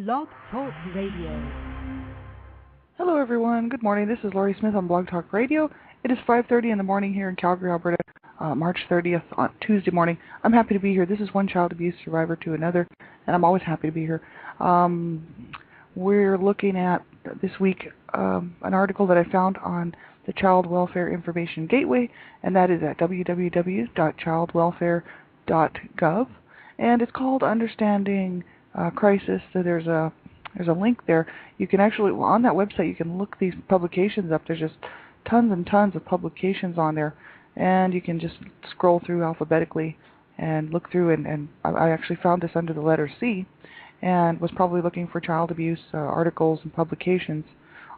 Blog Talk Radio. Hello everyone, good morning. This is Laurie Smith on Blog Talk Radio. It is 5:30 in the morning here in Calgary, Alberta, March 30th on Tuesday morning. I'm happy to be here. This is one child abuse survivor to another, and I'm always happy to be here. We're looking at this week an article that I found on the Child Welfare Information Gateway, and that is at www.childwelfare.gov, and it's called Understanding Crisis. So there's a link there. You can actually, on that website, you can look these publications up. There's just tons and tons of publications on there, and you can just scroll through alphabetically and look through, and I actually found this under the letter C, and was probably looking for child abuse articles and publications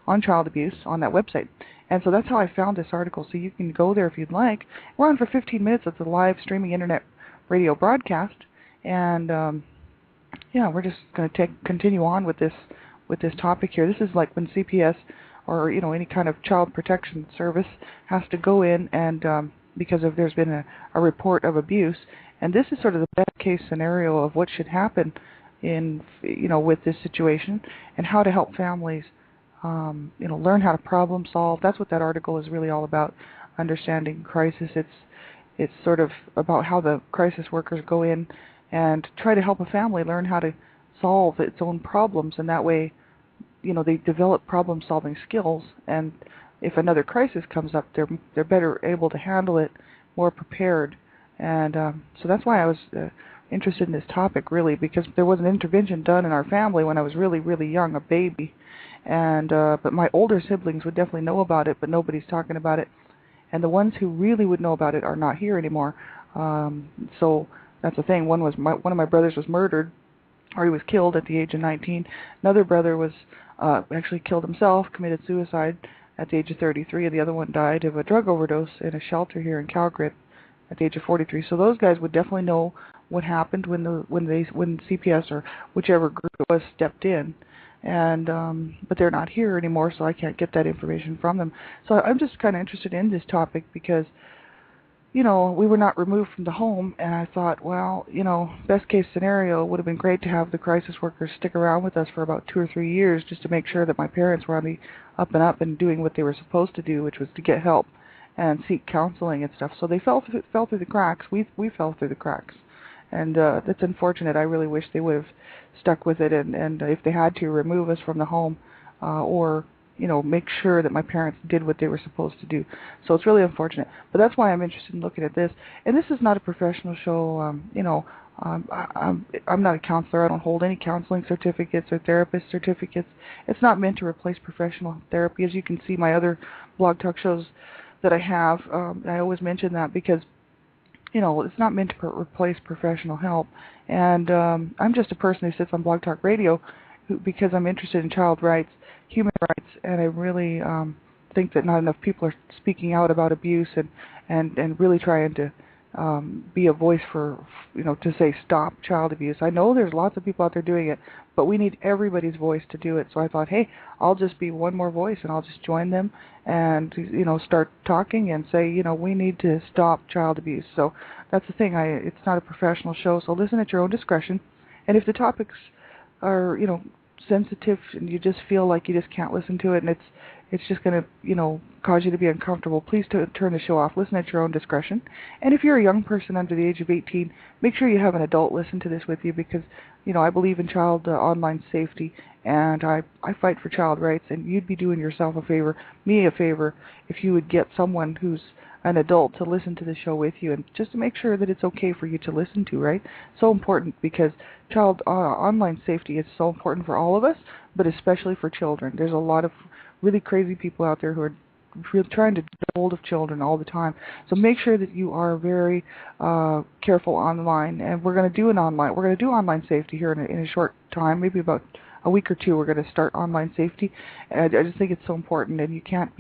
on child abuse on that website. And so that's how I found this article. So you can go there if you'd like. We're on for 15 minutes. It's a live streaming internet radio broadcast, and we're just going to continue on with this topic here. This is like when CPS or any kind of child protection service has to go in and because there's been a report of abuse, and this is sort of the best case scenario of what should happen in with this situation and how to help families learn how to problem solve. That's what that article is really all about, understanding crisis. It's sort of about how the crisis workers go in and try to help a family learn how to solve its own problems, and that way, they develop problem-solving skills, and if another crisis comes up, they're better able to handle it, more prepared, and so that's why I was interested in this topic, really, because there was an intervention done in our family when I was really, really young, a baby, and but my older siblings would definitely know about it, but nobody's talking about it, and the ones who really would know about it are not here anymore, so that's the thing. One of my brothers was murdered, or he was killed at the age of 19. Another brother was actually killed himself, committed suicide at the age of 33, and the other one died of a drug overdose in a shelter here in Calgary at the age of 43. So those guys would definitely know what happened when CPS or whichever group it was stepped in, and but they're not here anymore, so I can't get that information from them. So I'm just kind of interested in this topic because we were not removed from the home, and I thought, well, best case scenario would have been great to have the crisis workers stick around with us for about 2 or 3 years just to make sure that my parents were on the up and up and doing what they were supposed to do, which was to get help and seek counseling and stuff. So they fell through the cracks. We fell through the cracks, and that's unfortunate. I really wish they would have stuck with it, and if they had to remove us from the home, or make sure that my parents did what they were supposed to do. So it's really unfortunate. But that's why I'm interested in looking at this. And this is not a professional show. I'm not a counselor. I don't hold any counseling certificates or therapist certificates. It's not meant to replace professional therapy. As you can see, my other blog talk shows that I have, I always mention that because it's not meant to replace professional help. And I'm just a person who sits on Blog Talk Radio because I'm interested in child rights, human rights, and I really think that not enough people are speaking out about abuse and really trying to be a voice for, to say stop child abuse. I know there's lots of people out there doing it, but we need everybody's voice to do it. So I thought, hey, I'll just be one more voice, and I'll just join them and, start talking and say, we need to stop child abuse. So that's the thing. It's not a professional show, so listen at your own discretion. And if the topics are, sensitive and you just feel like you just can't listen to it and it's just going to, cause you to be uncomfortable, please turn the show off. Listen at your own discretion. And if you're a young person under the age of 18, make sure you have an adult listen to this with you because, I believe in child online safety, and I fight for child rights, and you'd be doing yourself a favor, me a favor, if you would get someone who's an adult to listen to the show with you, and just to make sure that it's okay for you to listen to, right? So important because child online safety is so important for all of us, but especially for children. There's a lot of really crazy people out there who are trying to get hold of children all the time. So make sure that you are very careful online, and we're going to do online safety here in a short time, maybe about a week or two. We're going to start online safety, and I just think it's so important, and you can't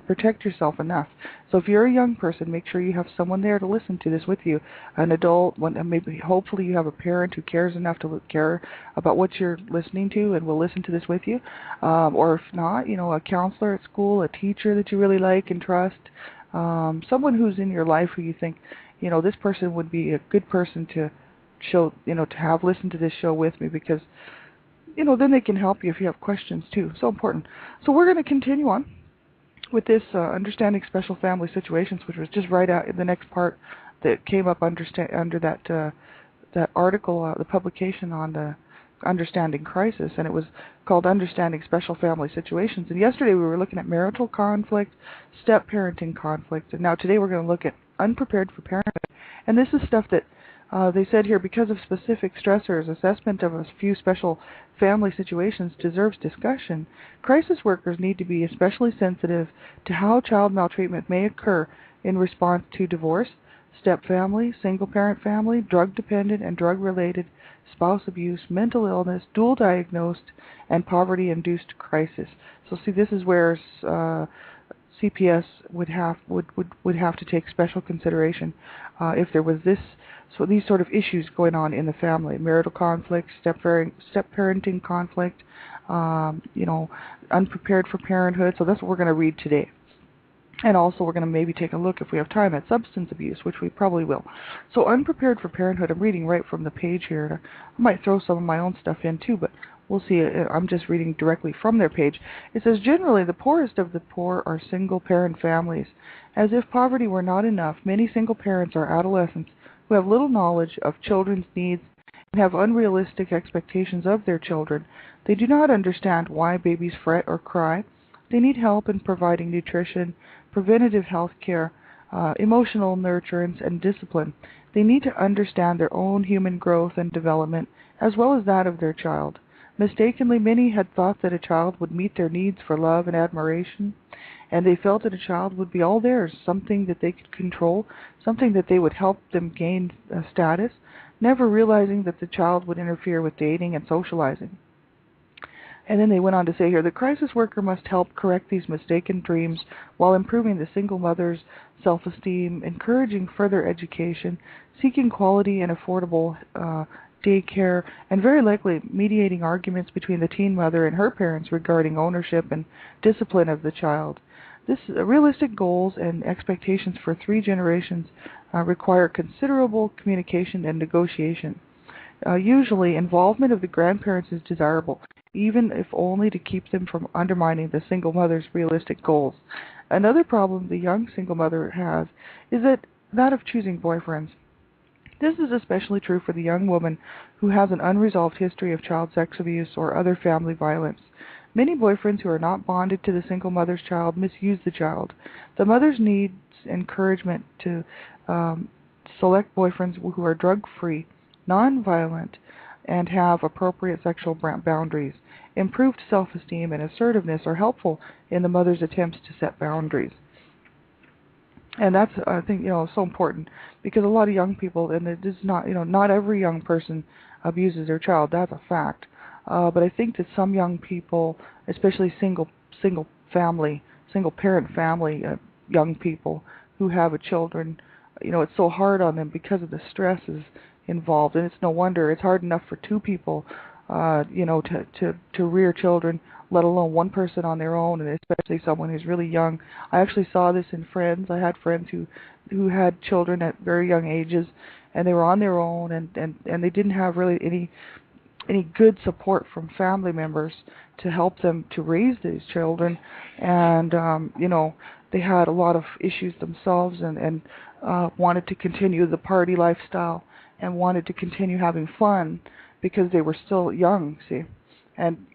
protect yourself enough. So if you're a young person, make sure you have someone there to listen to this with you, an adult, maybe hopefully you have a parent who cares enough to care about what you're listening to and will listen to this with you, or if not, a counselor at school, a teacher that you really like and trust, someone who's in your life who you think, this person would be a good person to show, to have listened to this show with me, because then they can help you if you have questions too. So important. So we're going to continue on with this understanding special family situations, which was just right out in the next part that came up under that article, the publication on the understanding crisis, and it was called Understanding Special Family Situations. And yesterday we were looking at marital conflict, step-parenting conflict, and now today we're going to look at unprepared for parenthood. And this is stuff that they said here, because of specific stressors, assessment of a few special family situations deserves discussion. Crisis workers need to be especially sensitive to how child maltreatment may occur in response to divorce, step-family, single-parent family, drug-dependent and drug-related spouse abuse, mental illness, dual-diagnosed, and poverty-induced crisis. So see, this is where CPS would have to take special consideration if there was these sort of issues going on in the family: marital conflict, step-parenting conflict, unprepared for parenthood. So that's what we're going to read today. And also we're going to maybe take a look, if we have time, at substance abuse, which we probably will. So unprepared for parenthood, I'm reading right from the page here. I might throw some of my own stuff in too, but we'll see. I'm just reading directly from their page. It says, generally, the poorest of the poor are single-parent families. As if poverty were not enough, many single parents are adolescents who have little knowledge of children's needs and have unrealistic expectations of their children. They do not understand why babies fret or cry. They need help in providing nutrition, preventative health care, emotional nurturance, and discipline. They need to understand their own human growth and development, as well as that of their child. Mistakenly, many had thought that a child would meet their needs for love and admiration, and they felt that a child would be all theirs, something that they could control, something that they would help them gain status, never realizing that the child would interfere with dating and socializing. And then they went on to say here, the crisis worker must help correct these mistaken dreams while improving the single mother's self-esteem, encouraging further education, seeking quality and affordable daycare, and very likely mediating arguments between the teen mother and her parents regarding ownership and discipline of the child. This realistic goals and expectations for 3 generations require considerable communication and negotiation. Usually, involvement of the grandparents is desirable, even if only to keep them from undermining the single mother's realistic goals. Another problem the young single mother has is that of choosing boyfriends. This is especially true for the young woman who has an unresolved history of child sex abuse or other family violence. Many boyfriends who are not bonded to the single mother's child misuse the child. The mother needs encouragement to select boyfriends who are drug-free, non-violent, and have appropriate sexual boundaries. Improved self-esteem and assertiveness are helpful in the mother's attempts to set boundaries. And that's, I think, so important, because a lot of young people, and it is not, not every young person abuses their child. That's a fact. But I think that some young people, especially single parent family young people who have children, it's so hard on them because of the stresses involved, and it's no wonder. It's hard enough for 2 people, to rear children, let alone one person on their own, and especially someone who's really young. I actually saw this in friends. I had friends who had children at very young ages, and they were on their own, and they didn't have really any good support from family members to help them to raise these children, and they had a lot of issues themselves, and wanted to continue the party lifestyle and wanted to continue having fun because they were still young, see. And,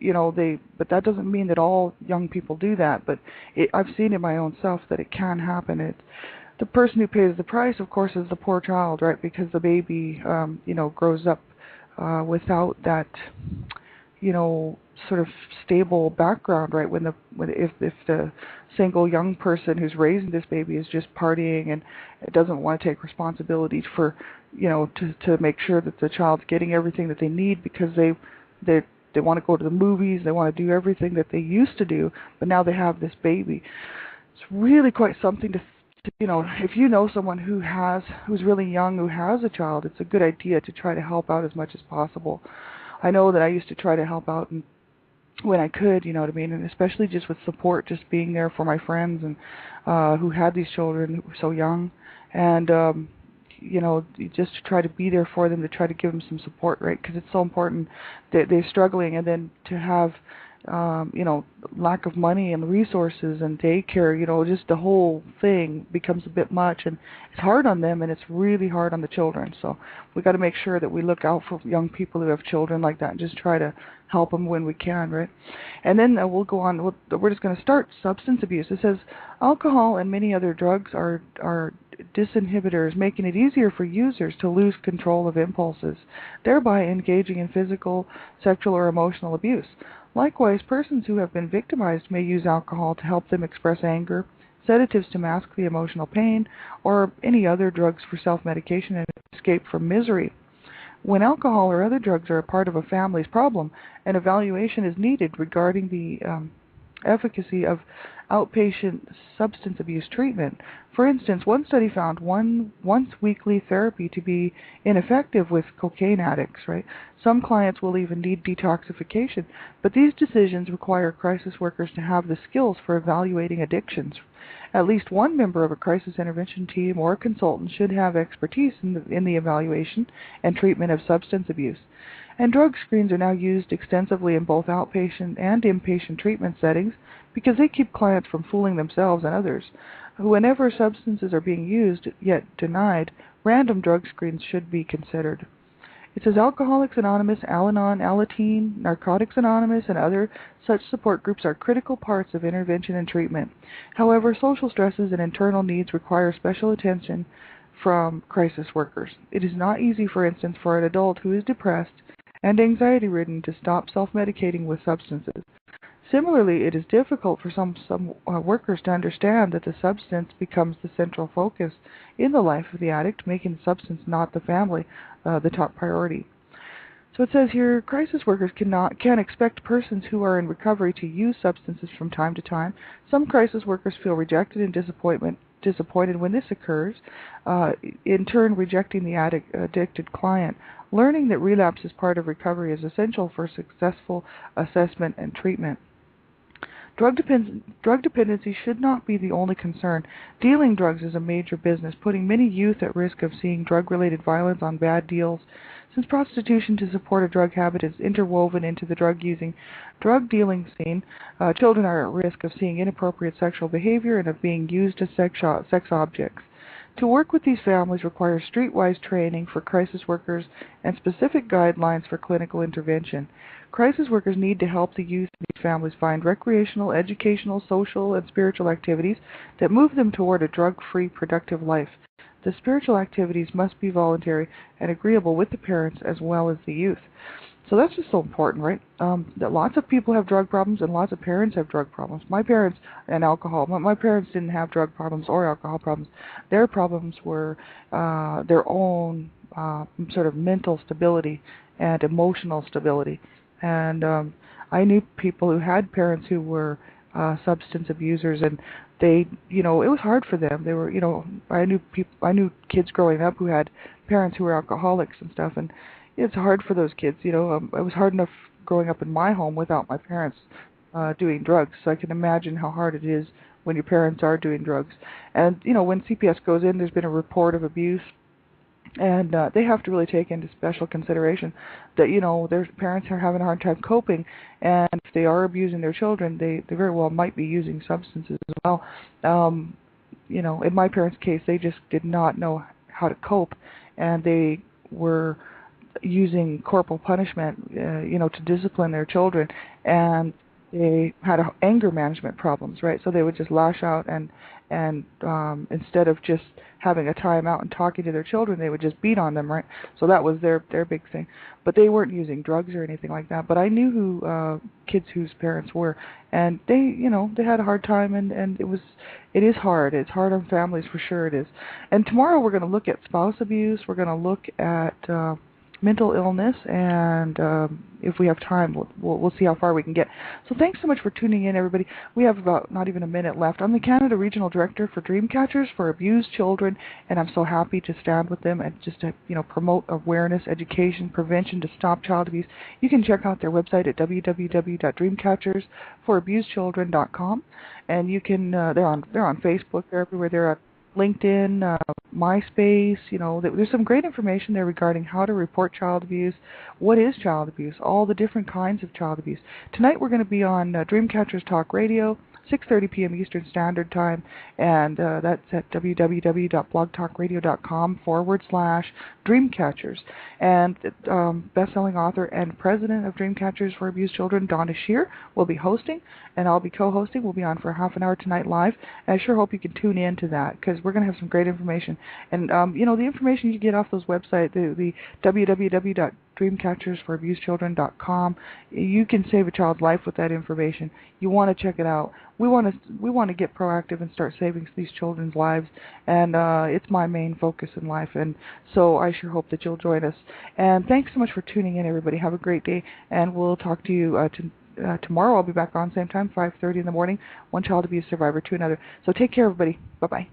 but that doesn't mean that all young people do that, but I've seen in my own self that it can happen. The person who pays the price, of course, is the poor child, right, because the baby, grows up without that, sort of stable background, right? If the single young person who's raising this baby is just partying and doesn't want to take responsibility for, to make sure that the child's getting everything that they need, because they want to go to the movies, they want to do everything that they used to do, but now they have this baby. It's really quite something to if you know someone who's really young, who has a child, it's a good idea to try to help out as much as possible. I know that I used to try to help out when I could, and especially just with support, just being there for my friends and who had these children who were so young. And just to try to be there for them, to try to give them some support, right? Because it's so important that they're struggling, and then to have lack of money and resources and daycare, just the whole thing becomes a bit much, and it's hard on them, and it's really hard on the children. So we got to make sure that we look out for young people who have children like that and just try to help them when we can, right? And then we'll go on. We're just going to start substance abuse. It says alcohol and many other drugs are disinhibitors, making it easier for users to lose control of impulses, thereby engaging in physical, sexual, or emotional abuse. Likewise, persons who have been victimized may use alcohol to help them express anger, sedatives to mask the emotional pain, or any other drugs for self-medication and escape from misery. When alcohol or other drugs are a part of a family's problem, an evaluation is needed regarding the efficacy of outpatient substance abuse treatment. For instance, one study found once-weekly therapy to be ineffective with cocaine addicts, right? Some clients will even need detoxification, but these decisions require crisis workers to have the skills for evaluating addictions. At least one member of a crisis intervention team or a consultant should have expertise in the evaluation and treatment of substance abuse. And drug screens are now used extensively in both outpatient and inpatient treatment settings because they keep clients from fooling themselves and others. Whenever substances are being used yet denied, random drug screens should be considered. It says Alcoholics Anonymous, Al-Anon, Alateen, Narcotics Anonymous, and other such support groups are critical parts of intervention and treatment. However, social stresses and internal needs require special attention from crisis workers. It is not easy, for instance, for an adult who is depressed and anxiety-ridden to stop self-medicating with substances. Similarly, it is difficult for some workers to understand that the substance becomes the central focus in the life of the addict, making the substance, not the family, the top priority. So it says here, crisis workers can expect persons who are in recovery to use substances from time to time. Some crisis workers feel rejected and disappointed when this occurs, in turn rejecting the addicted client. Learning that relapse is part of recovery is essential for successful assessment and treatment. Drug dependency should not be the only concern. Dealing drugs is a major business, putting many youth at risk of seeing drug-related violence on bad deals. Since prostitution to support a drug habit is interwoven into the drug-using, drug-dealing scene, children are at risk of seeing inappropriate sexual behavior and of being used as sex objects. To work with these families requires streetwise training for crisis workers and specific guidelines for clinical intervention. Crisis workers need to help the youth in these families find recreational, educational, social, and spiritual activities that move them toward a drug-free, productive life. The spiritual activities must be voluntary and agreeable with the parents as well as the youth. So that's just so important, right? That lots of people have drug problems and lots of parents have drug problems. My parents and alcohol. My parents didn't have drug problems or alcohol problems. Their problems were their own sort of mental stability and emotional stability. And I knew people who had parents who were substance abusers, and they, it was hard for them. They were, I knew kids growing up who had parents who were alcoholics and stuff, and it's hard for those kids. It was hard enough growing up in my home without my parents doing drugs, so I can imagine how hard it is when your parents are doing drugs. And, when CPS goes in, there's been a report of abuse, and they have to really take into special consideration that, their parents are having a hard time coping, and if they are abusing their children, they very well might be using substances as well. In my parents' case, they just did not know how to cope, and they were using corporal punishment, to discipline their children, and they had anger management problems, right? So they would just lash out, and instead of just having a time out and talking to their children, they would just beat on them, right? So that was their big thing. But they weren't using drugs or anything like that. But I knew who kids whose parents were, and they had a hard time, and it is hard. It's hard on families for sure. It is. And tomorrow we're going to look at spouse abuse. We're going to look at mental illness, and if we have time, we'll see how far we can get. So thanks so much for tuning in, everybody. We have about not even a minute left. I'm the Canada Regional Director for Dreamcatchers for abused children, and I'm so happy to stand with them and just to promote awareness, education, prevention to stop child abuse. You can check out their website at www.dreamcatchersforabusedchildren.com, and you can they're on Facebook. They're everywhere. They're at LinkedIn, MySpace. There's some great information there regarding how to report child abuse, what is child abuse, all the different kinds of child abuse. Tonight we're going to be on Dreamcatchers Talk Radio, 6:30 p.m. Eastern Standard Time, and that's at www.blogtalkradio.com/Dreamcatchers. And best-selling author and president of Dreamcatchers for Abused Children, Donna Shear, will be hosting, and I'll be co-hosting. We'll be on for half an hour tonight live, and I sure hope you can tune in to that, because we're going to have some great information. And, the information you get off those websites, the www.dreamcatchersforabusedchildren.com, you can save a child's life with that information. You want to check it out. We want to get proactive and start saving these children's lives, and it's my main focus in life, and so I sure hope that you'll join us. And thanks so much for tuning in, everybody. Have a great day, and we'll talk to you tomorrow. I'll be back on same time, 5:30 in the morning, one child abuse survivor to another. So take care, everybody. Bye-bye.